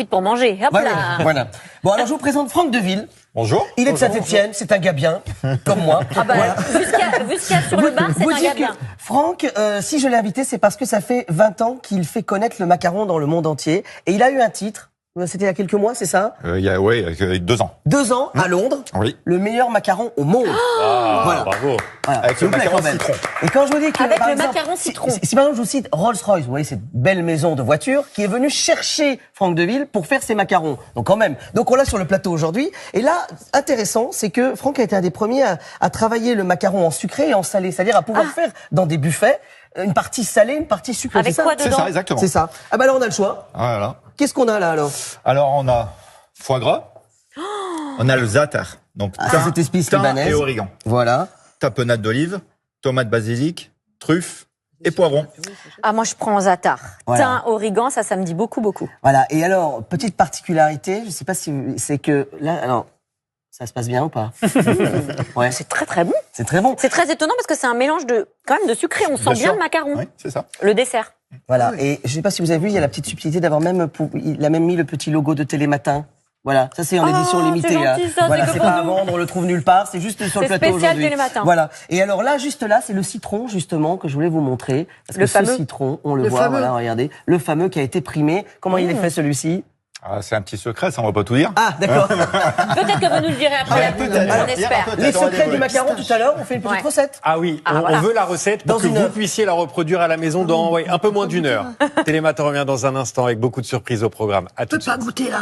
profite pour manger. Hop Voilà, là. voilà. Bon, alors je vous présente Franck Deville. Bonjour. Il est de Saint-Étienne, c'est un gars bien, comme moi. Ah bah, vu ce qu'il y a sur le bar, c'est Vous un dire gars bien. que Franck, si je l'ai invité, c'est parce que ça fait 20 ans qu'il fait connaître le macaron dans le monde entier. Et il a eu un titre, c'était il y a quelques mois, c'est ça? Il y a 2 ans. 2 ans, à Londres, Oui. le meilleur macaron au monde. Voilà. Bravo. Voilà, Avec s'il le vous plaît, macaron quand même. citron. Et quand je vous dis que, Avec par le exemple, macaron citron. Si par exemple je vous cite Rolls-Royce, vous voyez cette belle maison de voiture, qui est venue chercher Franck Deville pour faire ses macarons. Donc quand même. Donc on l'a sur le plateau aujourd'hui. Et là, intéressant, c'est que Franck a été un des premiers à travailler le macaron en sucré et en salé, c'est-à-dire à pouvoir faire dans des buffets une partie salée, une partie sucrée. Avec c'est ça quoi C'est dedans? ça, exactement. C'est ça. Ah bah là on a le choix. Voilà. Qu'est-ce qu'on a là alors? Alors, on a foie gras. On a le za'atar. Donc, Ah, ça, cette épice thym libanaise. et origan. Voilà. Tapenade d'olive, tomate basilic, truffe et poivron. Ah, moi, je prends za'atar. Voilà. Thym, origan, ça me dit beaucoup. Voilà. Et alors, petite particularité, je sais pas si c'est que là, alors, ça se passe bien ou pas? Ouais. C'est très, très bon. C'est très bon. C'est très étonnant parce que c'est un mélange quand même de sucré. On sent bien sûr. le macaron. Oui, c'est ça. Le dessert. Voilà. Et je sais pas si vous avez vu, il y a la petite subtilité d'avoir il a même mis le petit logo de Télématin. Voilà, ça c'est en édition limitée. c'est gentil, ça, voilà, c'est que c'est pour pas à nous. vendre, on le trouve nulle part, c'est juste sur le C'est plateau spécial aujourd'hui. Télématin. Voilà. Et alors là, juste là, c'est le citron justement que je voulais vous montrer. Parce Le que fameux. ce citron, on le voit, voilà, regardez, le fameux qui a été primé. Comment il est fait celui-ci? Ah, c'est un petit secret, ça on va pas tout dire. Ah, d'accord. Peut-être que vous nous le direz après. peut-être. On espère. Peut-être. Les secrets du macaron tout à l'heure, on fait une petite Ouais. recette. Ah oui, Ah, on voilà. veut la recette pour Dans que une vous heure. puissiez la reproduire à la maison dans un peu moins d'une heure. Télématin revient dans un instant avec beaucoup de surprises au programme. À tout de suite. Goûter là.